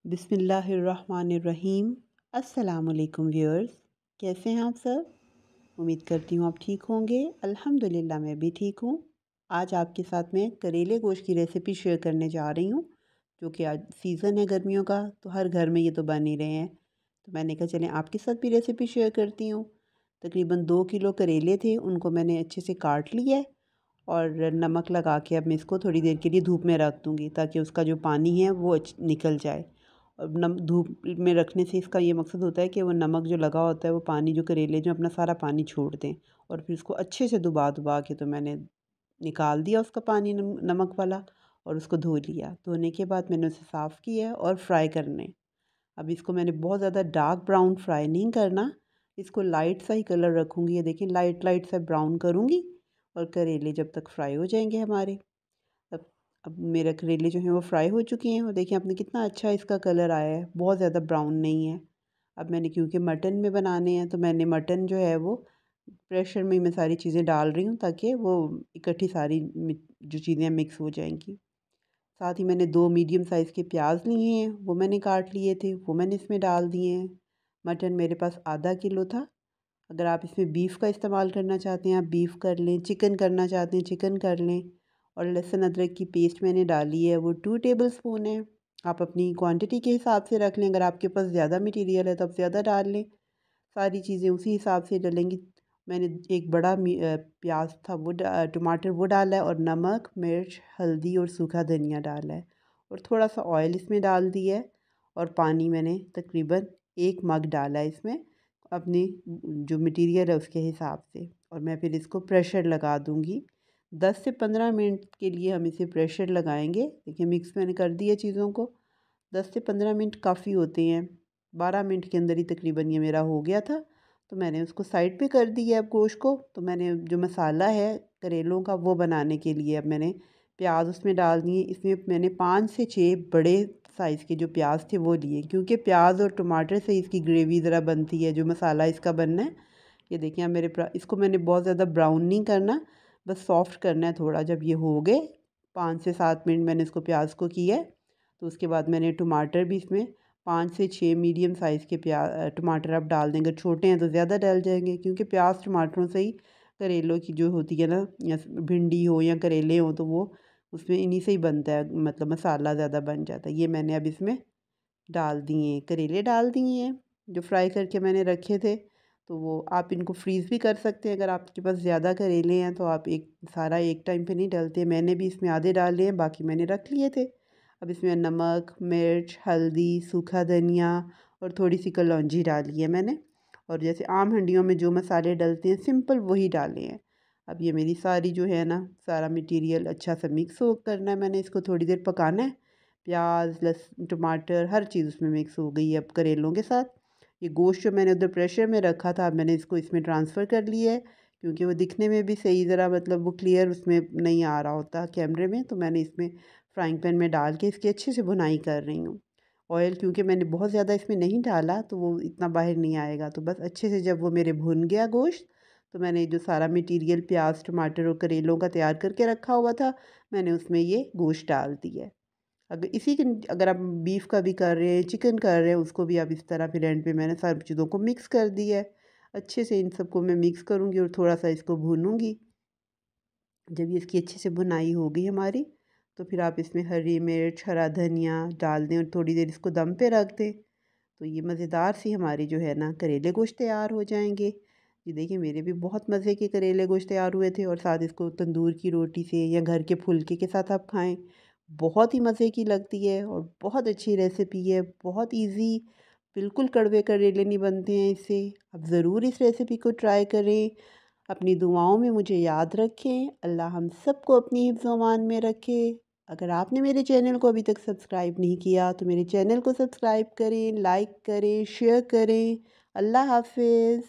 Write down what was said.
बिस्मिल्लाहिर्रहमानिर्रहीम। अस्सलामुअलैकुम व्यूअर्स, कैसे हैं आप सब? उम्मीद करती हूँ आप ठीक होंगे। अल्हम्दुलिल्लाह मैं भी ठीक हूँ। आज आपके साथ मैं करेले गोश्त की रेसिपी शेयर करने जा रही हूँ, जो कि आज सीज़न है गर्मियों का, तो हर घर में ये तो बन ही रहे हैं। तो मैंने कहा चलें आपके साथ भी रेसिपी शेयर करती हूँ। तकरीबन 2 किलो करेले थे, उनको मैंने अच्छे से काट लिया है और नमक लगा के अब मैं इसको थोड़ी देर के लिए धूप में रख दूँगी, ताकि उसका जो पानी है वो निकल जाए। और धूप में रखने से इसका ये मकसद होता है कि वो नमक जो लगा होता है वो पानी, जो करेले जो अपना सारा पानी छोड़ दें। और फिर उसको अच्छे से दबा दबा के तो मैंने निकाल दिया उसका पानी, नमक वाला, और उसको धो लिया। धोने के बाद मैंने उसे साफ़ किया और फ्राई करने। अब इसको मैंने बहुत ज़्यादा डार्क ब्राउन फ्राई नहीं करना, इसको लाइट सा ही कलर रखूँगी। ये देखिए लाइट लाइट सा ब्राउन करूँगी और करेले जब तक फ्राई हो जाएंगे हमारे। अब अब मेरे करेले जो हैं वो फ्राई हो चुके हैं, और देखिए आपने कितना अच्छा इसका कलर आया है, बहुत ज़्यादा ब्राउन नहीं है। अब मैंने, क्योंकि मटन में बनाने हैं, तो मैंने मटन जो है वो प्रेशर में ही मैं सारी चीज़ें डाल रही हूँ, ताकि वो इकट्ठी सारी जो चीज़ें मिक्स हो जाएंगी। साथ ही मैंने 2 मीडियम साइज़ के प्याज लिए हैं, वो मैंने काट लिए थे, वो मैंने इसमें डाल दिए हैं। मटन मेरे पास आधा किलो था। अगर आप इसमें बीफ का इस्तेमाल करना चाहते हैं आप बीफ कर लें, चिकन करना चाहते हैं चिकन कर लें। और लहसुन अदरक की पेस्ट मैंने डाली है, वो 2 टेबलस्पून है। आप अपनी क्वांटिटी के हिसाब से रख लें, अगर आपके पास ज़्यादा मटेरियल है तो आप ज़्यादा डाल लें। सारी चीज़ें उसी हिसाब से डलेंगी। मैंने एक बड़ा प्याज था वो टमाटर वो डाला है, और नमक, मिर्च, हल्दी और सूखा धनिया डाला है, और थोड़ा सा ऑयल इसमें डाल दिया है। और पानी मैंने तकरीबन 1 मग डाला है इसमें, अपनी जो मटेरियल है उसके हिसाब से। और मैं फिर इसको प्रेशर लगा दूँगी। 10 से 15 मिनट के लिए हम इसे प्रेशर लगाएंगे। देखिए मिक्स मैंने कर दिया चीज़ों को। 10 से 15 मिनट काफ़ी होते हैं। 12 मिनट के अंदर ही तकरीबन ये मेरा हो गया था। तो मैंने उसको साइड पे कर दिया अब गोश्त को। तो मैंने जो मसाला है करेलों का वो बनाने के लिए अब मैंने प्याज उसमें डाल दिए। इसमें मैंने 5 से 6 बड़े साइज़ के जो प्याज थे वो लिए, क्योंकि प्याज और टमाटर से इसकी ग्रेवी ज़रा बनती है, जो मसाला इसका बनना है। ये देखिए अब मेरे इसको मैंने बहुत ज़्यादा ब्राउन नहीं करना, बस सॉफ्ट करना है थोड़ा। जब ये हो गए 5 से 7 मिनट मैंने इसको प्याज को किया है, तो उसके बाद मैंने टमाटर भी इसमें 5 से 6 मीडियम साइज़ के टमाटर आप डाल देंगे। छोटे हैं तो ज़्यादा डल जाएंगे, क्योंकि प्याज टमाटरों से ही करेलों की जो होती है ना, या भिंडी हो या करेले हो, तो वो उसमें इन्हीं से ही बनता है, मतलब मसाला ज़्यादा बन जाता है। ये मैंने अब इसमें डाल दिए, करेले डाल दिए हैं जो फ्राई करके मैंने रखे थे। तो वो आप इनको फ्रीज़ भी कर सकते हैं, अगर आपके पास ज़्यादा करेले हैं तो आप एक सारा एक टाइम पे नहीं डालते। मैंने भी इसमें आधे डाले हैं, बाकी मैंने रख लिए थे। अब इसमें नमक, मिर्च, हल्दी, सूखा धनिया और थोड़ी सी कलौंजी डाली है मैंने। और जैसे आम हंडियों में जो मसाले डलते हैं सिंपल वही डाले हैं। अब ये मेरी सारी जो है ना, सारा मटेरियल अच्छा सा मिक्स हो करना है, मैंने इसको थोड़ी देर पकाना है। प्याज, लहसुन, टमाटर हर चीज़ उसमें मिक्स हो गई है अब करेलों के साथ। ये गोश्त जो मैंने उधर प्रेशर में रखा था, अब मैंने इसको इसमें ट्रांसफ़र कर लिया है, क्योंकि वो दिखने में भी सही ज़रा, मतलब वो क्लियर उसमें नहीं आ रहा होता कैमरे में। तो मैंने इसमें फ्राइंग पैन में डाल के इसकी अच्छे से भुनाई कर रही हूँ। ऑयल क्योंकि मैंने बहुत ज़्यादा इसमें नहीं डाला, तो वो इतना बाहर नहीं आएगा। तो बस अच्छे से जब वो मेरे भुन गया गोश्त, तो मैंने जो सारा मटीरियल प्याज, टमाटर और करेलों का तैयार करके रखा हुआ था, मैंने उसमें ये गोश्त डाल दिया है। अगर आप बीफ का भी कर रहे हैं, चिकन कर रहे हैं, उसको भी आप इस तरह फिर एंड पे मैंने सब चीज़ों को मिक्स कर दिया है। अच्छे से इन सबको मैं मिक्स करूँगी और थोड़ा-सा इसको भूनूँगी। जब ये इसकी अच्छे से भुनाई हो गई हमारी, तो फिर आप इसमें हरी मिर्च, हरा धनिया डाल दें और थोड़ी देर इसको दम पे रख दें। तो ये मज़ेदार सी हमारी जो है ना करेले गोश्त तैयार हो जाएँगे। ये देखिए मेरे भी बहुत मज़े के करेले गोश्त तैयार हुए थे, और साथ इसको तंदूर की रोटी से या घर के फुल्के के साथ आप खाएँ, बहुत ही मज़े की लगती है और बहुत अच्छी रेसिपी है, बहुत ईज़ी। बिल्कुल कड़वे करेले नहीं बनते हैं इससे। आप ज़रूर इस रेसिपी को ट्राई करें। अपनी दुआओं में मुझे याद रखें। अल्लाह हम सबको अपनी हिफ्ज़-ओ-अमान में रखे। अगर आपने मेरे चैनल को अभी तक सब्सक्राइब नहीं किया तो मेरे चैनल को सब्सक्राइब करें, लाइक करें, शेयर करें। अल्लाह हाफ़िज़।